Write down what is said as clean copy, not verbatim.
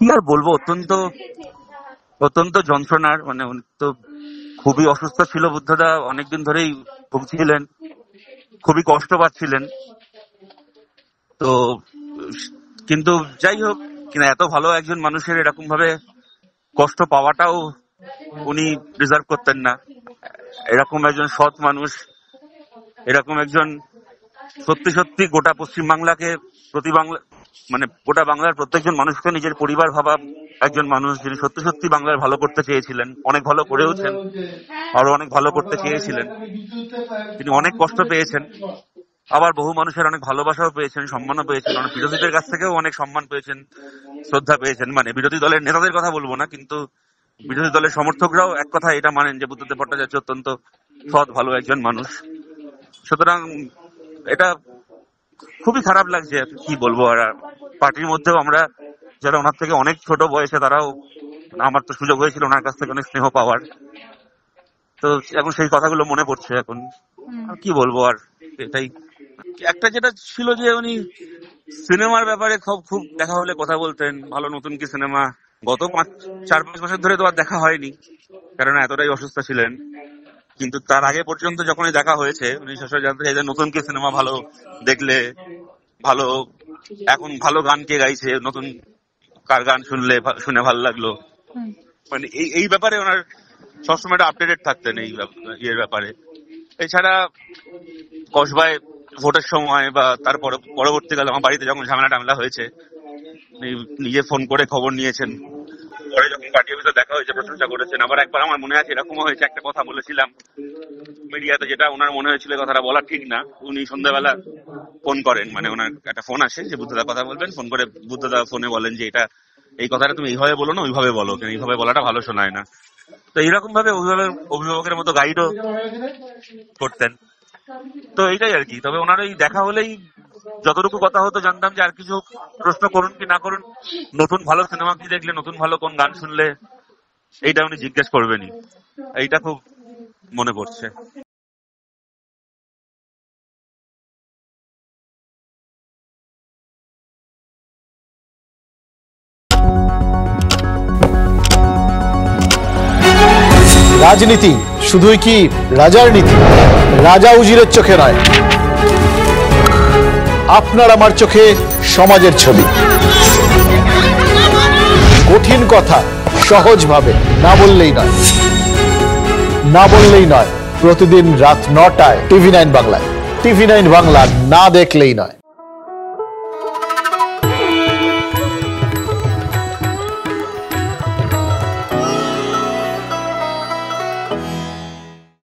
কি আর বলবো, অত্যন্ত অত্যন্ত যন্ত্রণার, মানে উনি তো খুবই অসুস্থ ছিল বুদ্ধদা, অনেকদিন ধরেই ভুগছিলেন, খুবই কষ্ট পাচ্ছিলেন। তো কিন্তু যাই হোক, কিনা এত ভালো একজন মানুষের এরকম ভাবে কষ্ট পাওয়াটাও উনি ডিজার্ভ করতেন না। এরকম একজন সৎ মানুষ, এরকম একজন সত্যি সত্যি গোটা পশ্চিম বাংলাকে, প্রতি বাংলা মানে গোটা বাংলার প্রত্যেকজন মানুষকে নিজের পরিবার ভাবা একজন মানুষ, যিনি সত্যি সত্যি বাংলার ভালো করতে চেয়েছিলেন, অনেক ভালো করেওছেন, আরো অনেক ভালো করতে চেয়েছিলেন। তিনি অনেক কষ্ট পেয়েছেন, আবার বহু মানুষের অনেক ভালোবাসাও পেয়েছেন, সম্মানও পেয়েছেন, অনেক বিরোধীদের কাছ থেকেও অনেক সম্মান পেয়েছেন, শ্রদ্ধা পেয়েছেন। মানে বিরোধী দলের নেতাদের কথা বলবো না, কিন্তু বিরোধী দলের সমর্থকরাও এক কথা এটা মানেন যে বুদ্ধদেব ভট্টাচার্য অত্যন্ত সৎ ভালো একজন মানুষ। সুতরাং এটা খুবই খারাপ লাগছে, কি বলবো। আর পার্টির মধ্যেও আমরা যারা ওনার থেকে অনেক ছোট বয়সে, তারাও, আমার তো সুযোগ হয়েছিল ওনার কাছ থেকে অনেক স্নেহ পাওয়ার, তো এখন সেই কথাগুলো মনে পড়ছে এখন। আর কি বলবো, আর এটাই। একটা যেটা ছিল যে উনি সিনেমার ব্যাপারে খুব দেখা হলে কথা বলতেন, ভালো নতুন কি সিনেমা, গত 4-5 বছর ধরে তো আর দেখা হয়নি, কারণ এতটাই অসুস্থ ছিলেন। কিন্তু তার আগে পর্যন্ত যখনই দেখা হয়েছে, উনি সবসময় জানতে চাই যে নতুন কি সিনেমা ভালো দেখলে, ভালো এখন ভালো গান কে গাইছে, নতুন কার গান শুনে ভালো লাগলো, মানে এই ব্যাপারে ওনার সবসময় একটা আপডেটেড থাকতেন এই ইয়ের ব্যাপারে। এছাড়া কসবায় ভোটের সময় বা তার পরবর্তীকালে আমার বাড়িতে যখন ঝামেলা টামেলা হয়েছে, নিজে ফোন করে খবর নিয়েছেন, পরে যখন পার্টি অফিসে দেখা হয়েছে প্রশংসা করেছেন। আবার একবার আমার মনে আছে এরকমও হয়েছে, একটা কথা বলেছিলাম মিডিয়াতে, যেটা ওনার মনে হয়েছিল কথাটা বলা ঠিক না, উনি সন্ধ্যাবেলা ফোন করেন, মানে ওনার একটা ফোন আসে যে বুদ্ধদা কথা বলবেন, ফোন করে বুদ্ধদা ফোনে বলেন যে এটা, এই কথাটা তুমি এইভাবে বলো না, ওইভাবে বলো, কেন এইভাবে বলাটা ভালো শোনায় না। তো এইরকম ভাবে অভিভাবকের মতো গাইডও করতেন। তো এইটাই আর কি। তবে ওনার ওই দেখা হলেই যতটুকু কথা হতো জানতাম যে আর কিছু প্রশ্ন করুন কি না করুন, নতুন ভালো সিনেমা কি দেখলে, নতুন ভালো কোন গান শুনলে, এইটা উনি জিজ্ঞেস করবেনই। এইটা খুব মনে পড়ছে। রাজনীতি শুধুই কি রাজার নীতি? রাজা উজিরের চোখে নয়, আপনার আমার চোখে সমাজের ছবি। কঠিন কথা সহজভাবে না বললেই নয়, না বললেই নয়। প্রতিদিন রাত 9টায় TV9 বাংলায়। TV9 বাংলা না দেখলেই নয়।